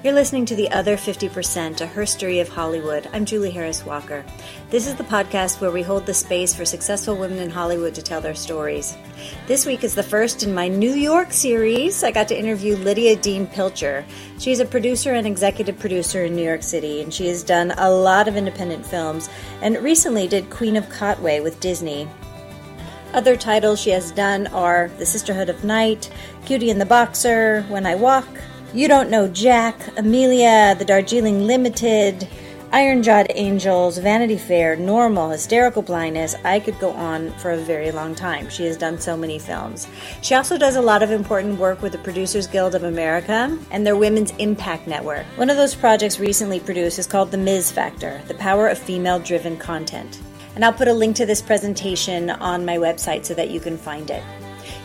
You're listening to The Other 50%, a herstory of Hollywood. I'm Julie Harris Walker. This is the podcast where we hold the space for successful women in Hollywood to tell their stories. This week is the first in my New York series. I got to interview Lydia Dean Pilcher. She's a producer and executive producer in New York City, and she has done a lot of independent films, and recently did Queen of Katwe with Disney. Other titles she has done are The Sisterhood of Night, Cutie and the Boxer, When I Walk, You Don't Know Jack, Amelia, The Darjeeling Limited, Iron-Jawed Angels, Vanity Fair, Normal, Hysterical Blindness. I could go on for a very long time. She has done so many films. She also does a lot of important work with the Producers Guild of America and their Women's Impact Network. One of those projects recently produced is called The Ms. Factor, The Power of Female-Driven Content. And I'll put a link to this presentation on my website so that you can find it.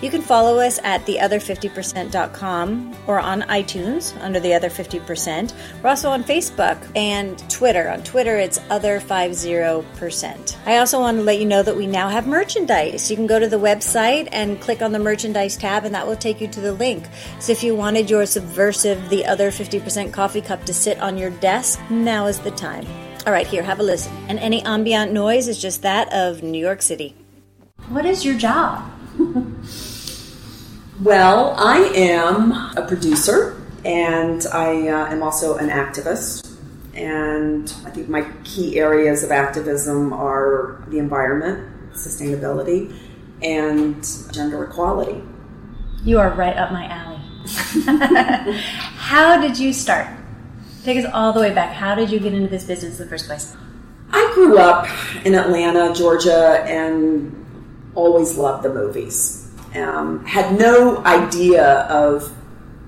You can follow us at theother50%.com or on iTunes under The Other 50%. We're also on Facebook and Twitter. On Twitter, it's Other50%. I also want to let you know that we now have merchandise. You can go to the website and click on the merchandise tab, and that will take you to the link. So if you wanted your subversive The Other 50% coffee cup to sit on your desk, now is the time. All right, here, have a listen. And any ambient noise is just that of New York City. What is your job? Well, I am a producer, and I am also an activist. And I think my key areas of activism are the environment, sustainability, and gender equality. You are right up my alley. How did you start? Take us all the way back. How did you get into this business in the first place? I grew up in Atlanta, Georgia, and always loved the movies. Had no idea of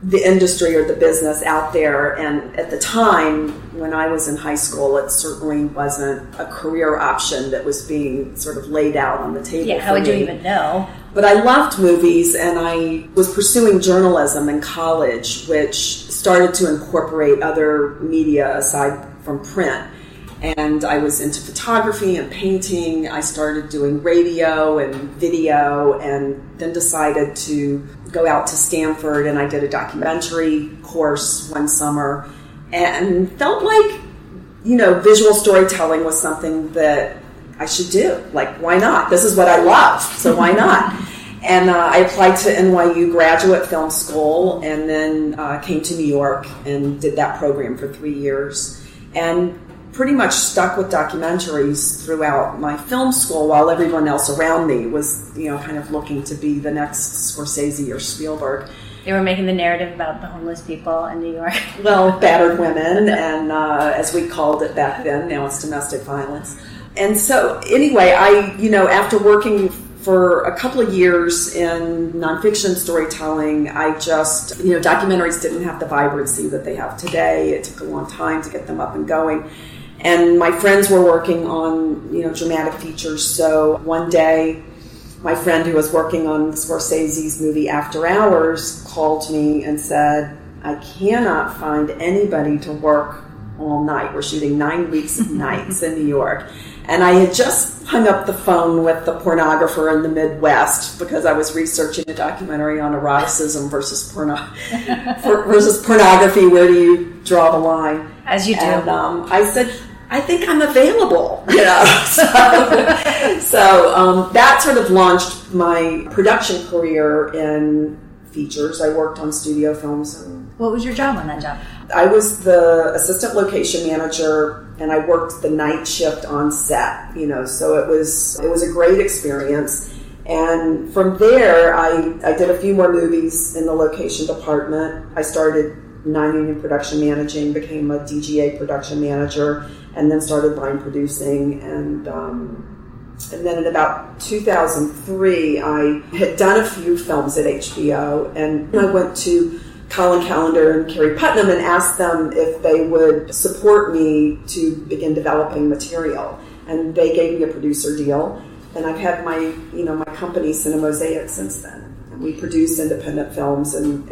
the industry or the business out there, and at the time when I was in high school, it certainly wasn't a career option that was being sort of laid out on the table. Yeah, how would you even know? But I loved movies, and I was pursuing journalism in college, which started to incorporate other media aside from print. And I was into photography and painting. I started doing radio and video, and then decided to go out to Stanford, and I did a documentary course one summer and felt like, visual storytelling was something that I should do. Like, why not? This is what I love, so why not? And I applied to NYU Graduate Film School, and then came to New York and did that program for 3 years. And pretty much stuck with documentaries throughout my film school, while everyone else around me was, kind of looking to be the next Scorsese or Spielberg. They were making the narrative about the homeless people in New York. Well, battered women, and as we called it back then, now it's domestic violence. And so, anyway, after working for a couple of years in nonfiction storytelling, I just, documentaries didn't have the vibrancy that they have today. It took a long time to get them up and going. And my friends were working on, dramatic features. So one day, my friend who was working on Scorsese's movie After Hours called me and said, I cannot find anybody to work all night. We're shooting 9 weeks of nights in New York. And I had just hung up the phone with the pornographer in the Midwest because I was researching a documentary on eroticism versus pornography. Where do you draw the line? As you do. And I said, I think I'm available. So that sort of launched my production career in features. I worked on studio films. What was your job on that job? I was the assistant location manager, and I worked the night shift on set. So it was a great experience. And from there, I did a few more movies in the location department. I started non-union production managing, became a DGA production manager, and then started line producing. And then in about 2003, I had done a few films at HBO, and I went to Colin Callender and Carrie Putnam and asked them if they would support me to begin developing material. And they gave me a producer deal. And I've had my company, Cine Mosaic, since then. And we produce independent films and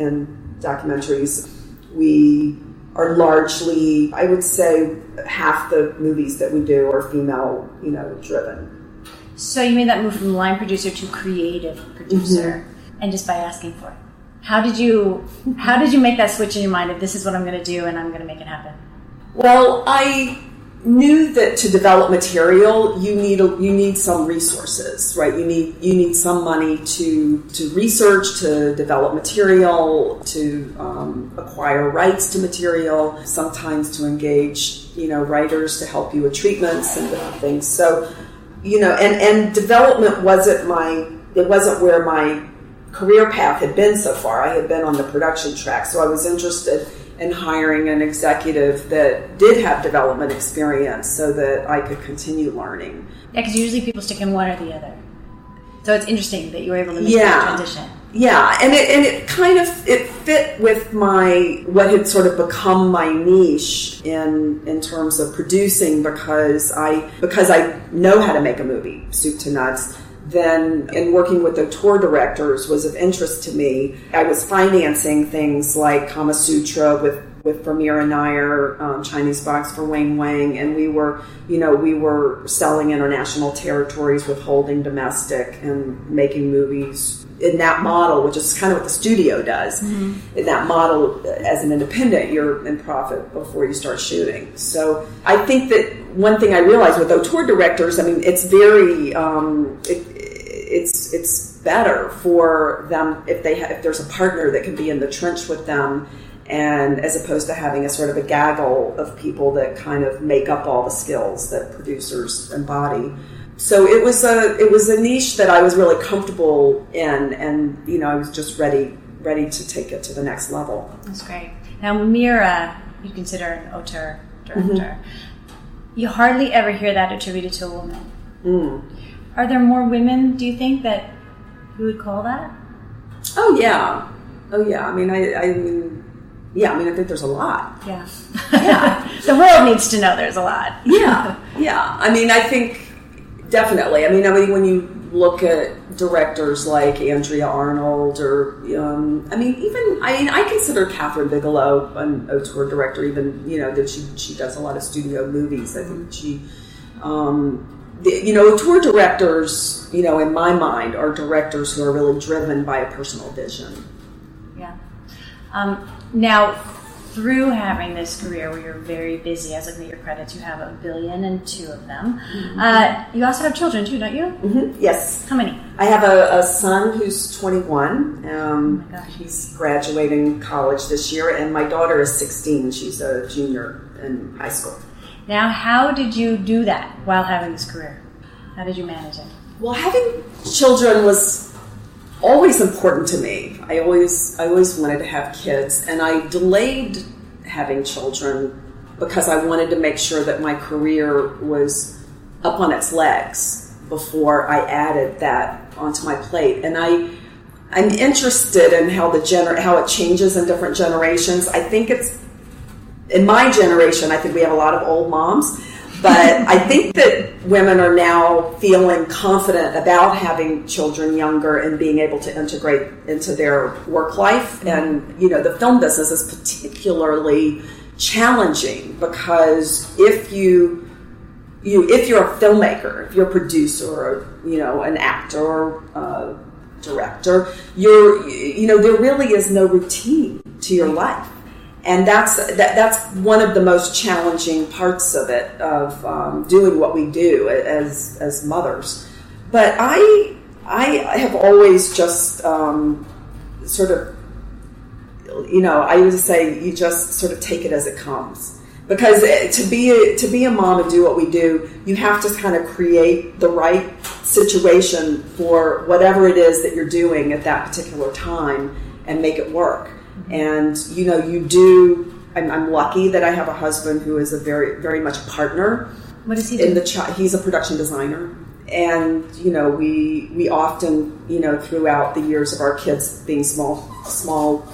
documentaries. We are largely, I would say, half the movies that we do are female, driven. So you made that move from line producer to creative producer, and just by asking for it. How did you make that switch in your mind of this is what I'm going to do and I'm going to make it happen? Well, I knew that to develop material, you need some resources, right? You need some money to research, to develop material, to acquire rights to material, sometimes to engage, writers to help you with treatments and different things. So, and development wasn't where my career path had been so far. I had been on the production track, so I was interested in hiring an executive that did have development experience so that I could continue learning. Yeah, because usually people stick in one or the other. So it's interesting that you were able to make that transition. Yeah, and it kind of fit with what had sort of become my niche in terms of producing because I know how to make a movie, soup to nuts. Then, in working with the tour directors was of interest to me. I was financing things like Kama Sutra with Vermeer and Nair, Chinese box for Wang Wang, and we were selling international territories, withholding domestic, and making movies in that model, which is kind of what the studio does. Mm-hmm. In that model, as an independent, you're in profit before you start shooting. So I think that one thing I realized with the tour directors, I mean, it's very it's better for them if there's a partner that can be in the trench with them, and as opposed to having a sort of a gaggle of people that kind of make up all the skills that producers embody. So it was a niche that I was really comfortable in, and I was just ready to take it to the next level. That's great. Now, Mira, you consider an auteur director. Mm-hmm. You hardly ever hear that attributed to a woman. Mm. Are there more women, do you think, that you would call that? Oh yeah. I mean, I think there's a lot. Yeah. Yeah. The world needs to know there's a lot. Yeah. I mean, I think definitely. I mean, when you look at directors like Andrea Arnold, or I consider Catherine Bigelow an auteur director. Even that she does a lot of studio movies. I think she. Tour directors, in my mind, are directors who are really driven by a personal vision. Yeah. Now, through having this career where you're very busy, as looking at your credits, you have 1,000,000,002 of them. Mm-hmm. You also have children too, don't you? Mm-hmm. Yes. How many? I have a son who's 21. Oh my gosh. He's graduating college this year, and my daughter is 16. She's a junior in high school. Now, how did you do that while having this career? How did you manage it? Well, having children was always important to me. I always wanted to have kids, and I delayed having children because I wanted to make sure that my career was up on its legs before I added that onto my plate. And I'm interested in how it changes in different generations. I think it's in my generation, I think we have a lot of old moms, but I think that women are now feeling confident about having children younger and being able to integrate into their work life. And, the film business is particularly challenging because if you're a filmmaker, if you're a producer, or, an actor or director, there really is no routine to your life. And that's one of the most challenging parts of it, of doing what we do as mothers. But I have always just sort of, I would say you just sort of take it as it comes. Because to be a mom and do what we do, you have to kind of create the right situation for whatever it is that you're doing at that particular time and make it work. And, I'm lucky that I have a husband who is a very, very much a partner. What does he do? He's a production designer. And, we often, throughout the years of our kids being small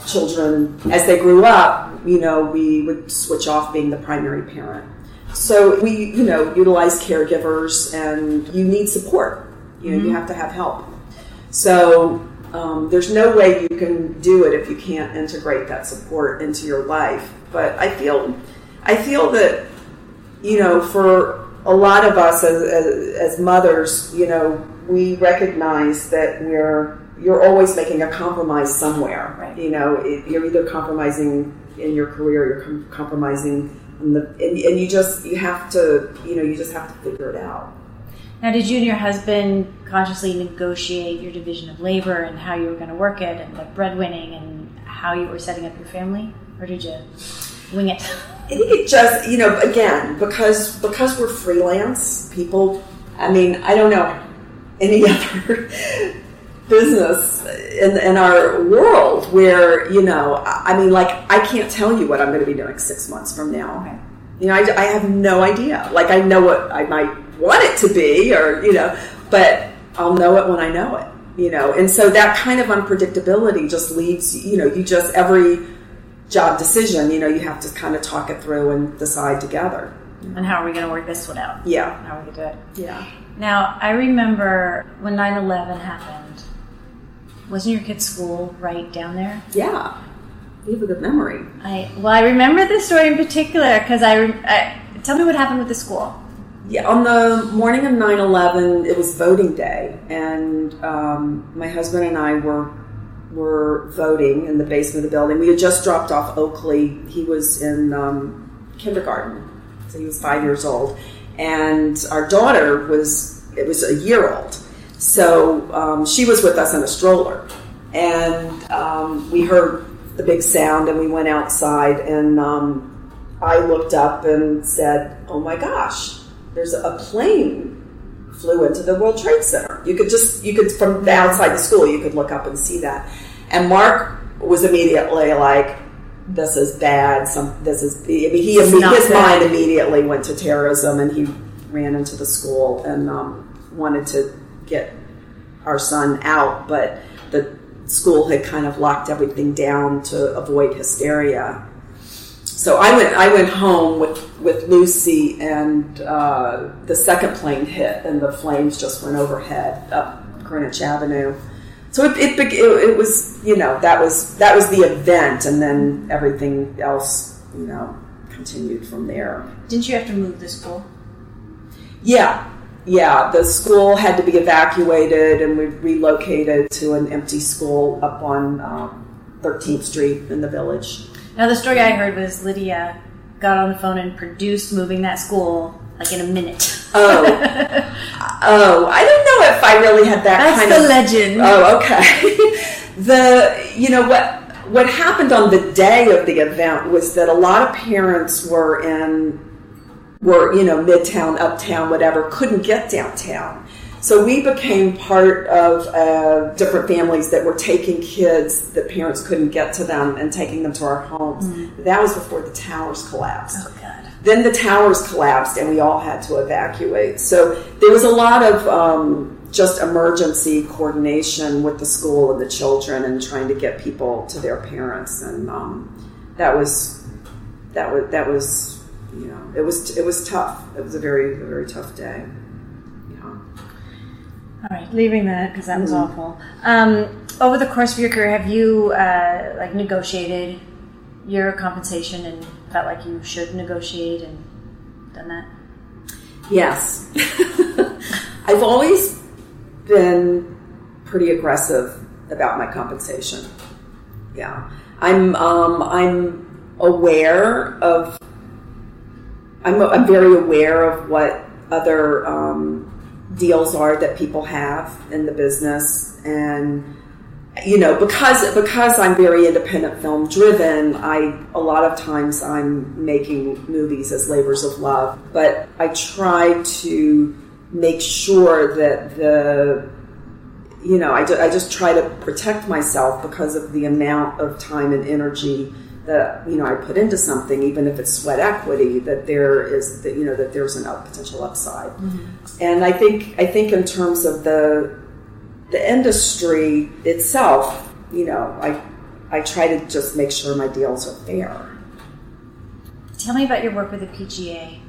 children, as they grew up, we would switch off being the primary parent. So we, utilize caregivers, and you need support. You have to have help. So there's no way you can do it if you can't integrate that support into your life. But I feel that, for a lot of us as mothers, we recognize that we're you're always making a compromise somewhere. Right. You know, you're either compromising in your career, or you're compromising in and you just have to figure it out. Now, did you and your husband consciously negotiate your division of labor and how you were going to work it, and the breadwinning and how you were setting up your family, or did you wing it? I think it just, again, because we're freelance people. I mean, I don't know any other business in our world where, I can't tell you what I'm going to be doing 6 months from now. Okay. I have no idea. Like, I know what I might want it to be, or, but I'll know it when I know it, and so that kind of unpredictability just leaves, every job decision, you have to kind of talk it through and decide together. And how are we going to work this one out? Yeah. How are we going to do it? Yeah. Now, I remember when 9/11 happened, wasn't your kid's school right down there? Yeah. You have a good memory. I remember this story in particular because tell me what happened with the school. Yeah, on the morning of 9/11, it was voting day, and my husband and I were voting in the basement of the building. We had just dropped off Oakley. He was in kindergarten, so he was 5 years old, and our daughter was a year old. So she was with us in a stroller, and we heard the big sound, and we went outside, and I looked up and said, "Oh my gosh, there's a plane flew into the World Trade Center." You could from the outside the school, you could look up and see that. And Mark was immediately like, "This is bad. His mind immediately went to terrorism, and he ran into the school and wanted to get our son out, but the school had kind of locked everything down to avoid hysteria." So I went home with Lucy, and the second plane hit, and the flames just went overhead up Greenwich Avenue. So it was, that was the event, and then everything else, continued from there. Didn't you have to move the school? Yeah. The school had to be evacuated, and we relocated to an empty school up on 13th Street in the village. Now, the story I heard was Lydia got on the phone and produced moving that school like in a minute. Oh, I don't know if I really had that That's kind the of legend. Oh, okay. What happened on the day of the event was that a lot of parents were midtown, uptown, whatever, couldn't get downtown. So we became part of different families that were taking kids that parents couldn't get to them and taking them to our homes. Mm-hmm. That was before the towers collapsed. Oh, God. Then the towers collapsed, and we all had to evacuate. So there was a lot of just emergency coordination with the school and the children, and trying to get people to their parents, and that was it was tough. It was a very, very tough day. All right, leaving that because that was awful. Over the course of your career, have you negotiated your compensation and felt like you should negotiate and done that? Yes. I've always been pretty aggressive about my compensation. Yeah. I'm aware of. I'm very aware of what other deals are that people have in the business, and because I'm very independent film driven, a lot of times I'm making movies as labors of love, but I try to make sure that I just try to protect myself because of the amount of time and energy that I put into something, even if it's sweat equity, that there's a potential upside. Mm-hmm. And I think in terms of the industry itself, I try to just make sure my deals are fair. Tell me about your work with the PGA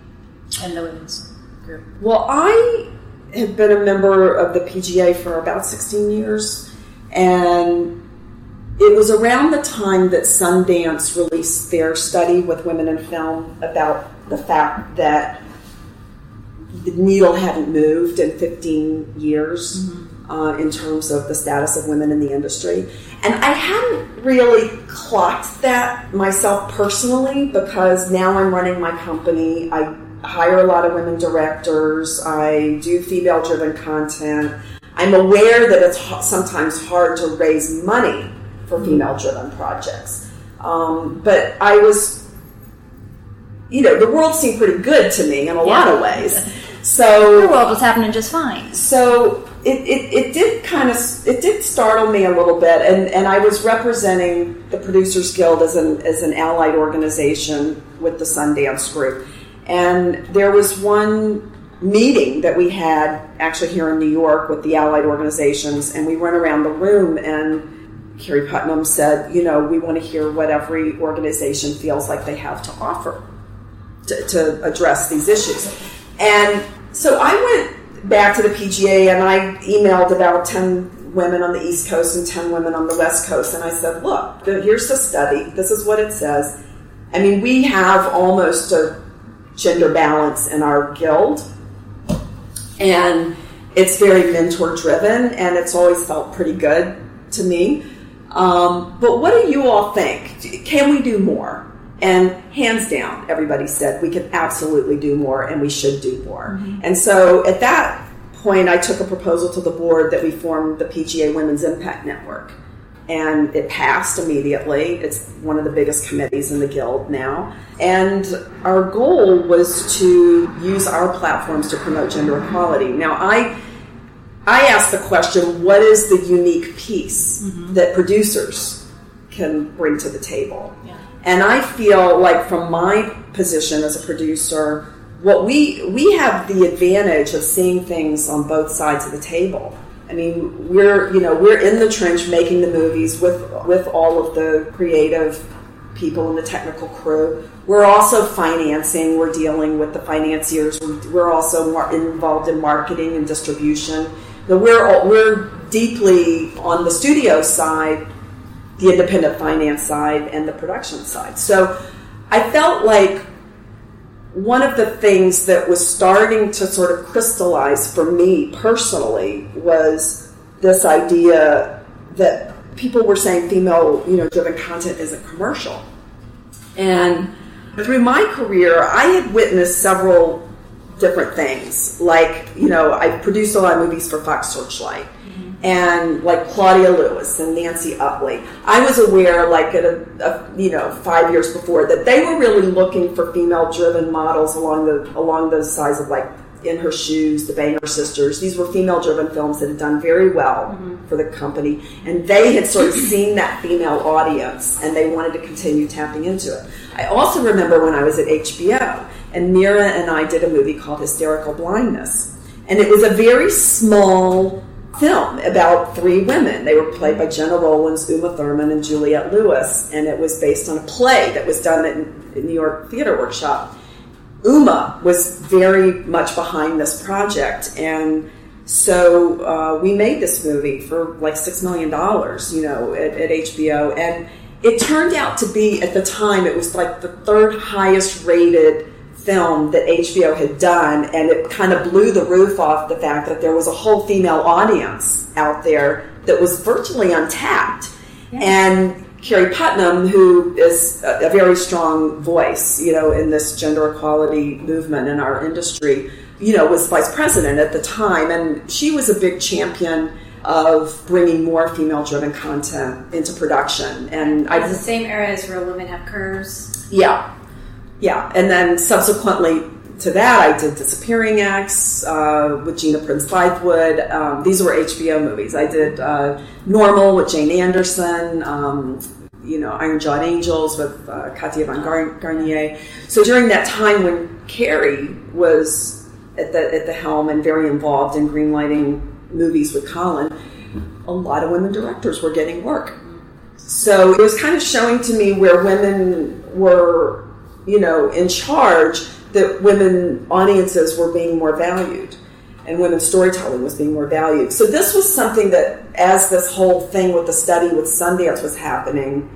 and the women's group. Well, I have been a member of the PGA for about 16 years, and it was around the time that Sundance released their study with women in film about the fact that the needle hadn't moved in 15 years. Mm-hmm. in terms of the status of women in the industry. And I hadn't really clocked that myself personally, because now I'm running my company. I hire a lot of women directors. I do female-driven content. I'm aware that it's sometimes hard to raise money for female-driven projects. But I was, the world seemed pretty good to me in a lot of ways. So your world was happening just fine. So it did startle me a little bit, and I was representing the Producers Guild as an allied organization with the Sundance Group, and there was one meeting that we had actually here in New York with the allied organizations, and we went around the room, and Carrie Putnam said, we want to hear what every organization feels like they have to offer to address these issues. And so I went back to the PGA and I emailed about 10 women on the East Coast and 10 women on the West Coast, and I said, look, here's the study. This is what it says. I mean, we have almost a gender balance in our guild, and it's very mentor-driven, and it's always felt pretty good to me. But what do you all think? Can we do more? And hands down, everybody said we could absolutely do more and we should do more. Mm-hmm. And so at that point, I took a proposal to the board that we formed the PGA Women's Impact Network. And it passed immediately. It's one of the biggest committees in the Guild now. And our goal was to use our platforms to promote gender equality. Now, I asked the question, what is the unique piece that producers can bring to the table? Yeah. And I feel like from my position as a producer, what we have the advantage of seeing things on both sides of the table. I mean, we're in the trench making the movies with all of the creative people and the technical crew. We're also financing. We're dealing with the financiers. We're also involved in marketing and distribution. So we're deeply on the studio side, the independent finance side, and the production side. So I felt like one of the things that was starting to sort of crystallize for me personally was this idea that people were saying female-driven content isn't commercial. And through my career, I had witnessed several different things. Like, I produced a lot of movies for Fox Searchlight. And like Claudia Lewis and Nancy Utley, I was aware, like at 5 years before, that they were really looking for female-driven models along those sides of like In Her Shoes, The Banger Sisters. These were female-driven films that had done very well for the company, and they had sort of seen that female audience, and they wanted to continue tapping into it. I also remember when I was at HBO, and Mira and I did a movie called Hysterical Blindness, and it was a very small film about 3 women. They were played by Jenna Rollins, Uma Thurman, and Juliette Lewis, and it was based on a play that was done at New York Theater Workshop. Uma was very much behind this project, and so we made this movie for like $6 million, at HBO, and it turned out to be, at the time, it was like the 3rd highest rated film that HBO had done, and it kind of blew the roof off the fact that there was a whole female audience out there that was virtually untapped. Yeah. And Carrie Putnam, who is a very strong voice, in this gender equality movement in our industry, was vice president at the time, and she was a big champion of bringing more female-driven content into production. And it's the same era as Real Women Have Curves. Yeah, and then subsequently to that, I did Disappearing Acts with Gina Prince Bythewood. These were HBO movies. I did Normal with Jane Anderson, Iron Jawed Angels with Katia Von Garnier. So during that time when Carrie was at the helm and very involved in greenlighting movies with Colin, a lot of women directors were getting work. So it was kind of showing to me where women were in charge, that women audiences were being more valued and women's storytelling was being more valued. So this was something that, as this whole thing with the study with Sundance was happening,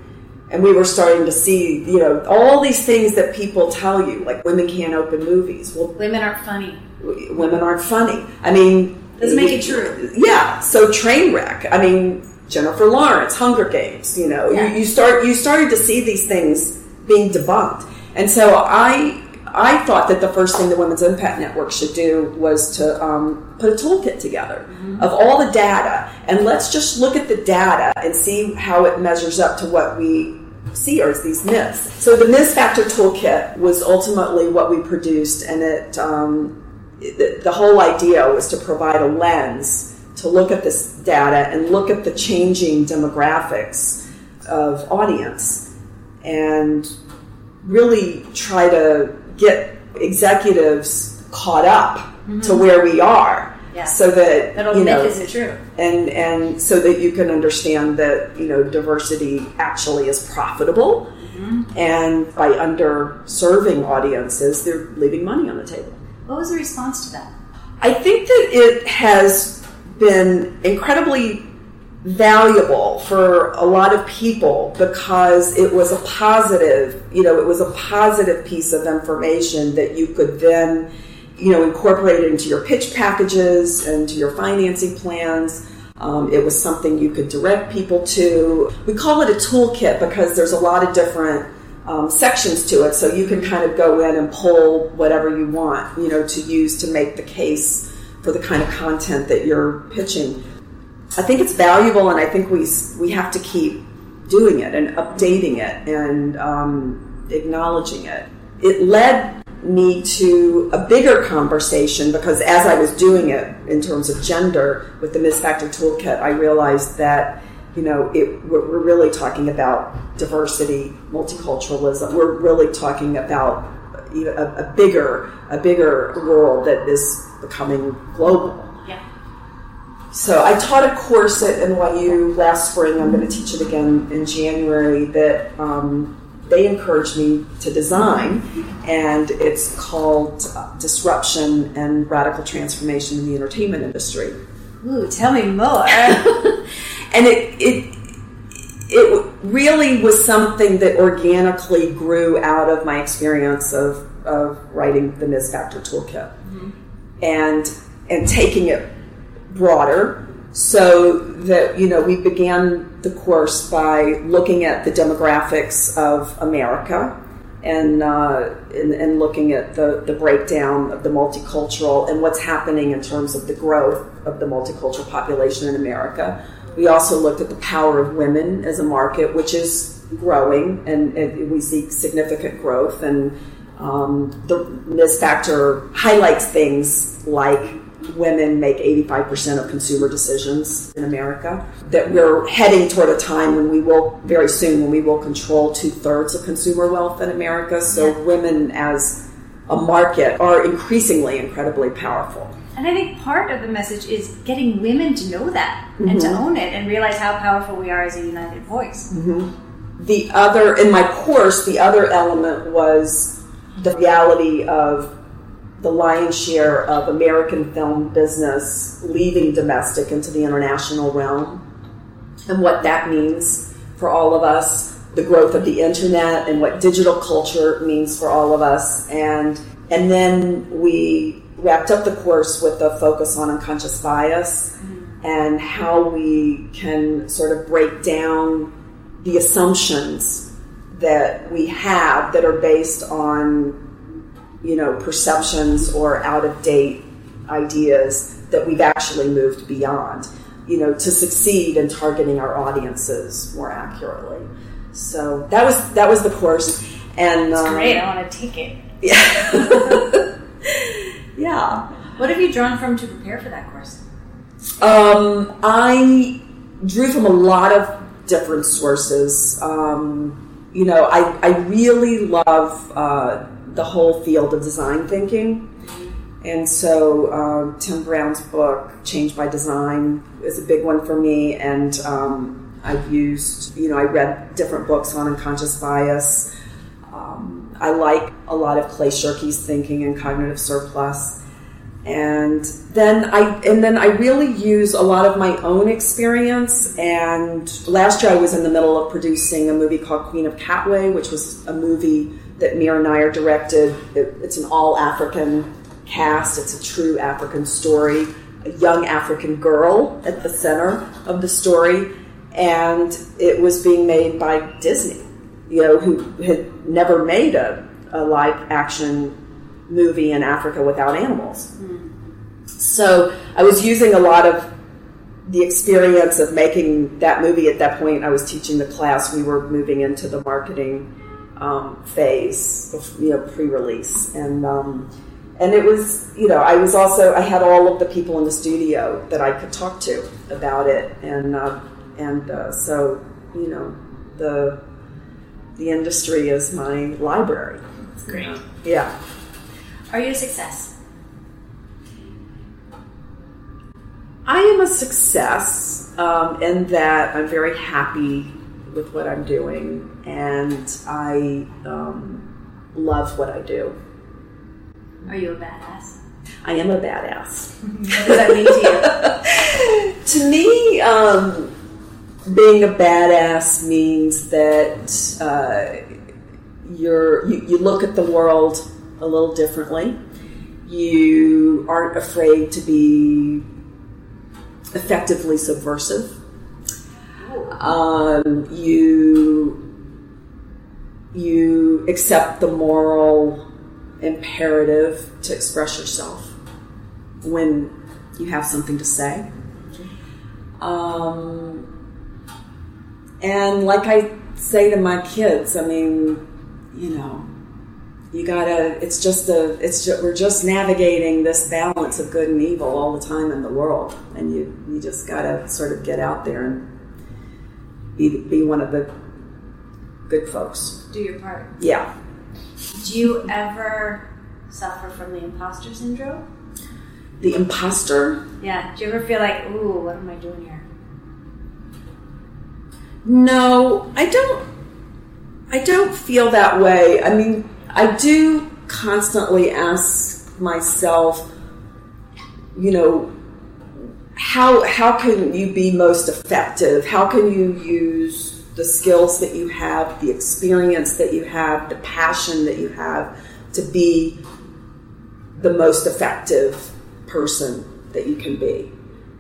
and we were starting to see, all these things that people tell you, like women can't open movies. Well, women aren't funny. Women aren't funny. I mean, Doesn't make it true. Yeah. So Trainwreck. I mean, Jennifer Lawrence, Hunger Games. You know, you started to see these things being debunked, and so I thought that the first thing the Women's Impact Network should do was to put a toolkit together of all the data, and let's just look at the data and see how it measures up to what we see as these myths. So the Myth Factor Toolkit was ultimately what we produced, and the whole idea was to provide a lens to look at this data and look at the changing demographics of audience and really try to get executives caught up to where we are. Yeah. So that myth isn't true. And so that you can understand that, diversity actually is profitable, and by underserving audiences, they're leaving money on the table. What was the response to that? I think that it has been incredibly valuable for a lot of people because it was a positive, piece of information that you could then, incorporate it into your pitch packages and to your financing plans. It was something you could direct people to. We call it a toolkit because there's a lot of different sections to it, so you can kind of go in and pull whatever you want, to use to make the case for the kind of content that you're pitching. I think it's valuable, and I think we have to keep doing it and updating it and acknowledging it. It led me to a bigger conversation because as I was doing it in terms of gender with the Myth Factor Toolkit, I realized that we're really talking about diversity, multiculturalism. We're really talking about a bigger world that is becoming global. Yeah. So I taught a course at NYU last spring. I'm going to teach it again in January that they encouraged me to design, and it's called Disruption and Radical Transformation in the Entertainment Industry. Ooh, tell me more. And it really was something that organically grew out of my experience of writing the Myth Factor Toolkit and taking it broader. So that, we began the course by looking at the demographics of America and looking at the breakdown of the multicultural and what's happening in terms of the growth of the multicultural population in America. We also looked at the power of women as a market, which is growing, and we see significant growth. And the Myth Factor highlights things like women make 85% of consumer decisions in America, that we're heading toward a time when we will control 2/3 of consumer wealth in America. So women as a market are incredibly powerful. And I think part of the message is getting women to know that and to own it and realize how powerful we are as a united voice. In my course, the other element was the reality of the lion's share of American film business leaving domestic into the international realm and what that means for all of us, the growth of the internet and what digital culture means for all of us. And then we wrapped up the course with a focus on unconscious bias and how we can sort of break down the assumptions that we have that are based on perceptions or out-of-date ideas that we've actually moved beyond, to succeed in targeting our audiences more accurately. So that was the course. And it's great. I want to take it. Yeah. Yeah. What have you drawn from to prepare for that course? I drew from a lot of different sources. I really love the whole field of design thinking. And so Tim Brown's book, Change by Design, is a big one for me. And I've used, I read different books on unconscious bias. I like a lot of Clay Shirky's thinking and cognitive surplus. And then I really use a lot of my own experience. And last year I was in the middle of producing a movie called Queen of Katwe, which was a movie that Mir Nair directed. It's an all-African cast. It's a true African story a young African girl at the center of the story, and it was being made by Disney, who had never made a live action movie in Africa without animals. So I was using a lot of the experience of making that movie. At that point, I was teaching the class. We were moving into the marketing phase of, pre-release. And it was, I had all of the people in the studio that I could talk to about it. So, the industry is my library. That's great. Yeah. Are you a success? I am a success in that I'm very happy with what I'm doing, and I love what I do. Are you a badass? I am a badass. What does that mean to you? To me, being a badass means that you look at the world a little differently. You aren't afraid to be effectively subversive. You accept the moral imperative to express yourself when you have something to say. And like I say to my kids, we're just navigating this balance of good and evil all the time in the world, and you just gotta sort of get out there and be one of the good folks. Do your part. Yeah. Do you ever suffer from the imposter syndrome? The imposter? Yeah. Do you ever feel like, ooh, what am I doing here? No, I don't feel that way. I do constantly ask myself, how can you be most effective? How can you use the skills that you have, the experience that you have, the passion that you have to be the most effective person that you can be?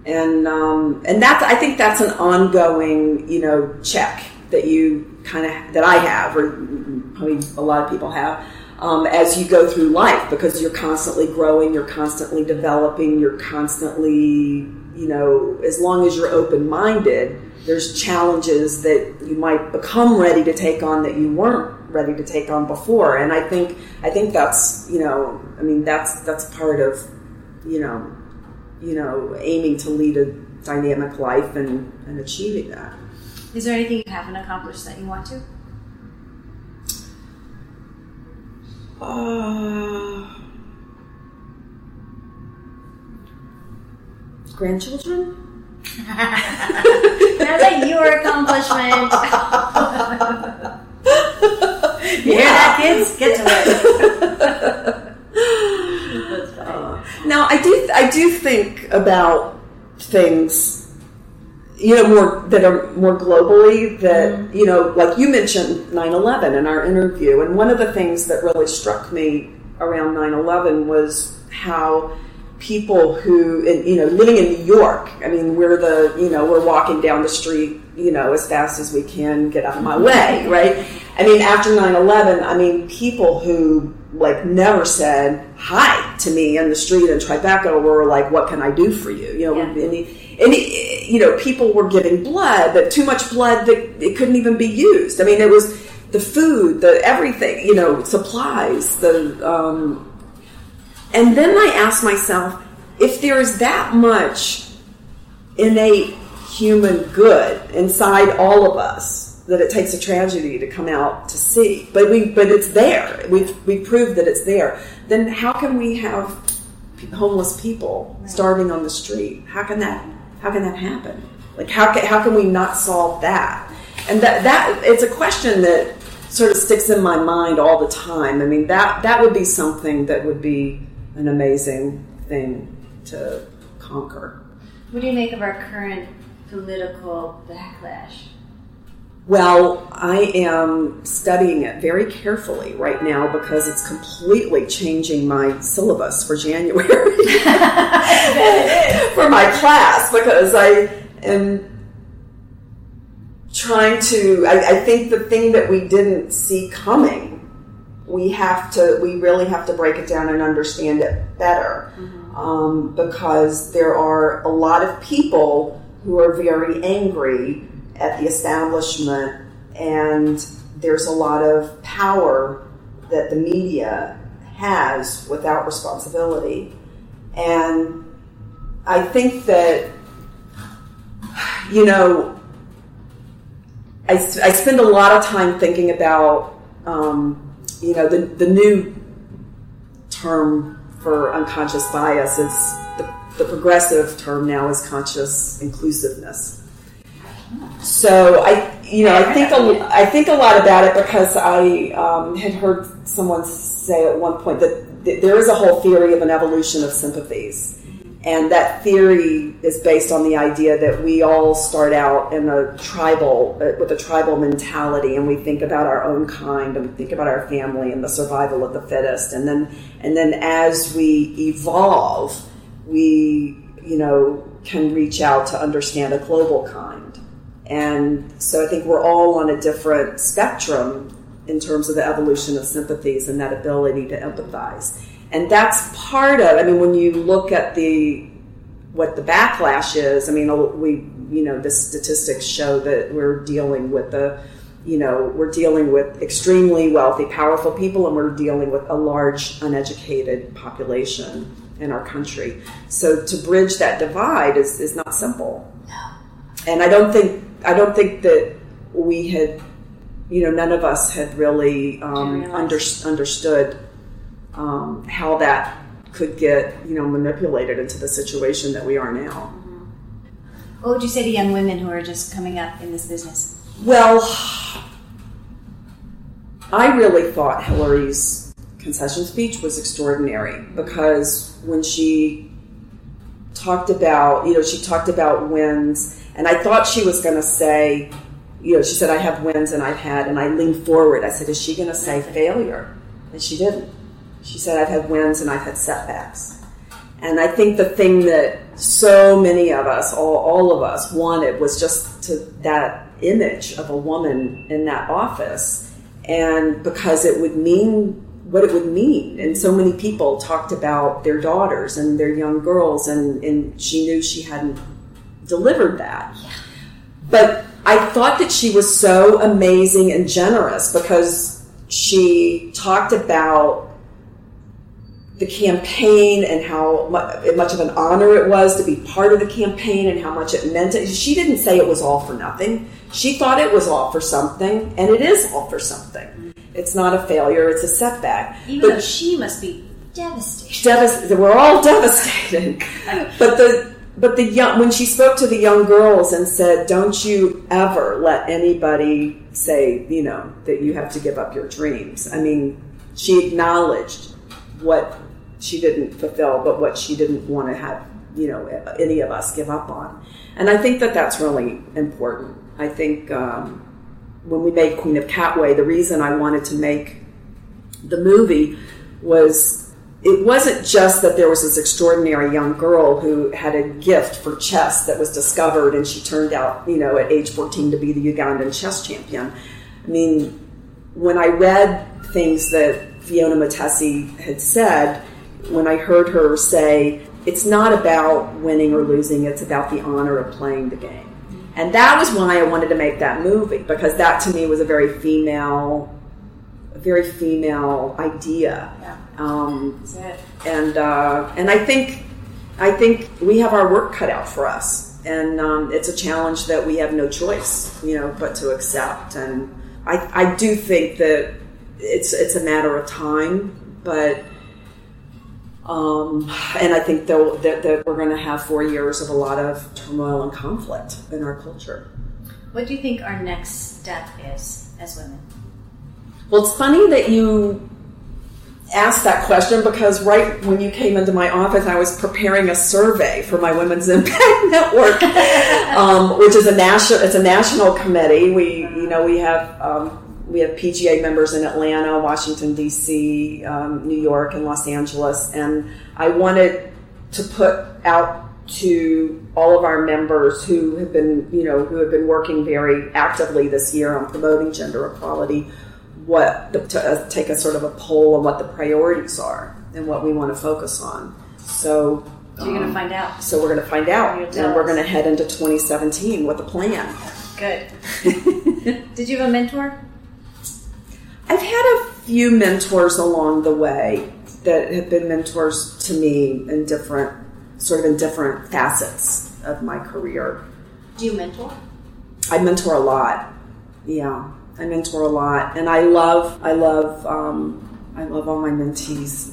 And I think that's an ongoing, check that that I have, or probably a lot of people have, as you go through life, because you're constantly growing, you're constantly developing, you're constantly, as long as you're open-minded, there's challenges that you might become ready to take on that you weren't ready to take on before. And I think that's, that's part of, aiming to lead a dynamic life and achieving that. Is there anything you haven't accomplished that you want to? Grandchildren? That's like your accomplishment. You hear that, kids? Get to it. That's funny. Now, I do think about things, more that are more globally, that, like you mentioned 9/11 in our interview. And one of the things that really struck me around 9/11 was how people who, living in New York, we're walking down the street, as fast as we can, get out of my way, right? After 9/11, people who never said hi to me in the street in Tribeca were like, what can I do for you? People were giving blood, but too much blood that it couldn't even be used. It was the food, the everything, supplies, and then I asked myself, if there is that much innate human good inside all of us, that it takes a tragedy to come out to see, but it's there. We've proved that it's there. Then how can we have homeless people starving on the street? How can that happen? How can we not solve that? And that it's a question that sort of sticks in my mind all the time. That would be something that would be an amazing thing to conquer. What do you make of our current political backlash? Well, I am studying it very carefully right now because it's completely changing my syllabus for January for my class, because I am trying to, I think the thing that we didn't see coming, we really have to break it down and understand it better. Because there are a lot of people who are very angry at the establishment, and there's a lot of power that the media has without responsibility. And I think that, I spend a lot of time thinking about, the new term for unconscious bias is the progressive term now is conscious inclusiveness. So I think a lot about it because I had heard someone say at one point that there is a whole theory of an evolution of sympathies. And that theory is based on the idea that we all start out in with a tribal mentality, and we think about our own kind, and we think about our family and the survival of the fittest. And then as we evolve, we, can reach out to understand a global kind. And so I think we're all on a different spectrum in terms of the evolution of sympathies and that ability to empathize. And that's part of, when you look at what the backlash is, the statistics show that we're dealing with extremely wealthy, powerful people, and we're dealing with a large uneducated population in our country. So to bridge that divide is not simple. No. And I don't think that we had, none of us had really understood how that could get, manipulated into the situation that we are now. What would you say to young women who are just coming up in this business? Well, I really thought Hillary's concession speech was extraordinary, because when she talked about, she talked about wins, and I thought she was going to say, she said, I have wins and I've had, and I leaned forward. I said, is she going to say failure? And she didn't. She said, I've had wins and I've had setbacks. And I think the thing that so many of us, all of us, wanted was just that image of a woman in that office, and because it would mean what it would mean. And so many people talked about their daughters and their young girls, and she knew she hadn't delivered that. Yeah. But I thought that she was so amazing and generous, because she talked about the campaign and how much of an honor it was to be part of the campaign, and how much it meant. She didn't say it was all for nothing. She thought it was all for something, and it is all for something. It's not a failure, it's a setback. Even though she must be devastated. We're all devastated. But the young, when she spoke to the young girls and said, don't you ever let anybody say, that you have to give up your dreams. She acknowledged what she didn't fulfill, but what she didn't want to have, any of us give up on. And I think that that's really important. I think when we made Queen of Katwe, the reason I wanted to make the movie was, it wasn't just that there was this extraordinary young girl who had a gift for chess that was discovered, and she turned out, at age 14 to be the Ugandan chess champion. When I read things that Fiona Matesi had said, when I heard her say, it's not about winning or losing, it's about the honor of playing the game. And that was why I wanted to make that movie, because that to me was a very female idea. Yeah. And I think we have our work cut out for us, and it's a challenge that we have no choice, but to accept. And I do think that it's a matter of time, but and I think that we're going to have 4 years of a lot of turmoil and conflict in our culture. What do you think our next step is as women? Well, it's funny that you asked that question because right when you came into my office, I was preparing a survey for my Women's Impact Network, which is a national committee. We have PGA members in Atlanta, Washington, D.C., New York, and Los Angeles, and I wanted to put out to all of our members who have been working very actively this year on promoting gender equality, to take a sort of a poll on what the priorities are and what we want to focus on. So you're going to find out. So we're going to find out, and we're going to head into 2017 with a plan. Good. Did you have a mentor? I've had a few mentors along the way that have been mentors to me in different facets of my career. Do you mentor? I mentor a lot. Yeah, I mentor a lot, and I love all my mentees.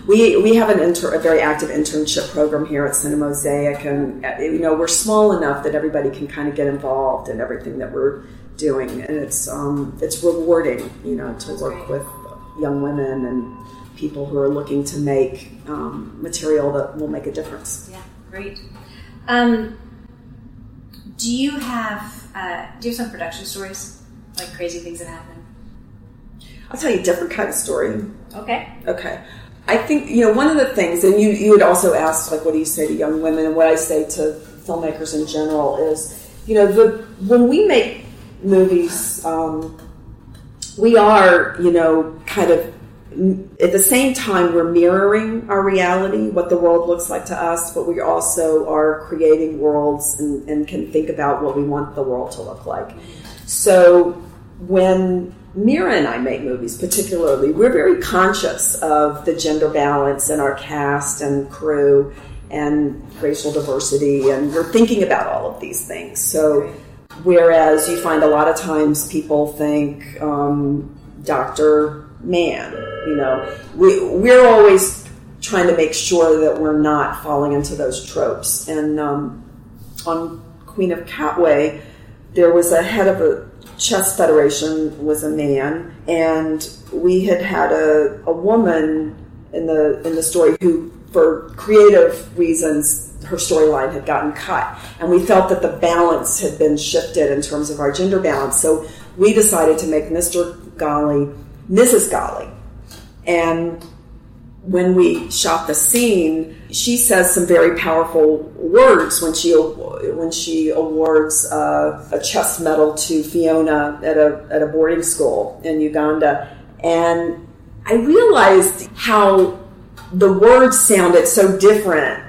We have a very active internship program here at Cine Mosaic, and we're small enough that everybody can kind of get involved in everything that we're doing, and it's rewarding, to work with young women and people who are looking to make material that will make a difference. Yeah, great. Do you have some production stories, like crazy things that happen? I'll tell you a different kind of story. Okay. I think, one of the things, and you had also asked, like, what do you say to young women, and what I say to filmmakers in general is, when we make movies, we are, kind of, at the same time, we're mirroring our reality, what the world looks like to us, but we also are creating worlds and can think about what we want the world to look like. So when Mira and I make movies, particularly, we're very conscious of the gender balance in our cast and crew and racial diversity, and we're thinking about all of these things. So whereas you find a lot of times people think Dr. Man, we're always trying to make sure that we're not falling into those tropes. And on Queen of Katwe, there was a head of a chess federation was a man, and we had a woman in the story who, for creative reasons, her storyline had gotten cut, and we felt that the balance had been shifted in terms of our gender balance. So we decided to make Mr. Ghali Mrs. Ghali, and when we shot the scene, she says some very powerful words when she awards a chess medal to Fiona at a boarding school in Uganda. And I realized how the words sounded so different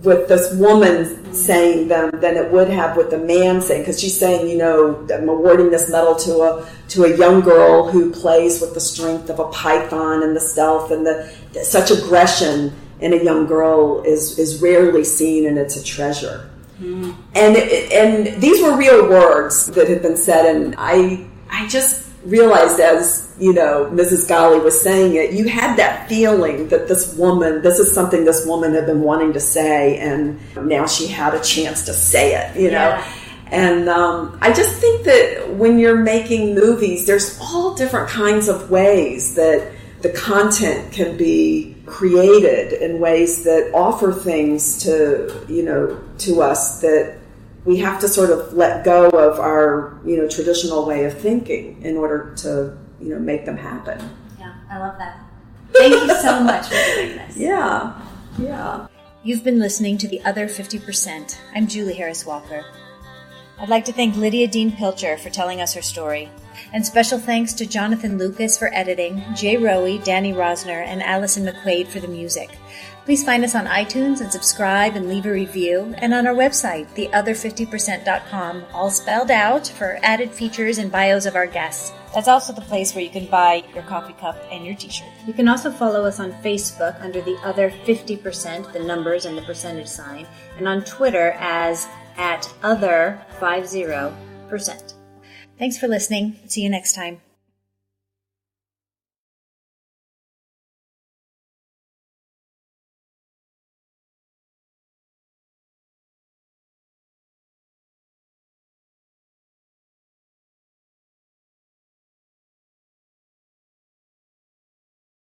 with this woman saying them than it would have with the man saying, because she's saying, I'm awarding this medal to a young girl who plays with the strength of a python and the stealth and such aggression in a young girl is rarely seen, and it's a treasure. Mm. And these were real words that had been said, and I just realized as, Mrs. Ghali was saying it, you had that feeling that this is something this woman had been wanting to say, and now she had a chance to say it, Yeah. And I just think that when you're making movies, there's all different kinds of ways that the content can be created in ways that offer things to us that we have to sort of let go of our, traditional way of thinking in order to, make them happen. Yeah, I love that. Thank you so much for doing this. Yeah. You've been listening to The Other 50%. I'm Julie Harris Walker. I'd like to thank Lydia Dean Pilcher for telling us her story. And special thanks to Jonathan Lucas for editing, Jay Rowe, Danny Rosner, and Allison McQuaid for the music. Please find us on iTunes and subscribe and leave a review, and on our website, theother50%.com, all spelled out, for added features and bios of our guests. That's also the place where you can buy your coffee cup and your t-shirt. You can also follow us on Facebook under The Other 50%, the numbers and the percentage sign, and on Twitter as @other50%. Thanks for listening. See you next time.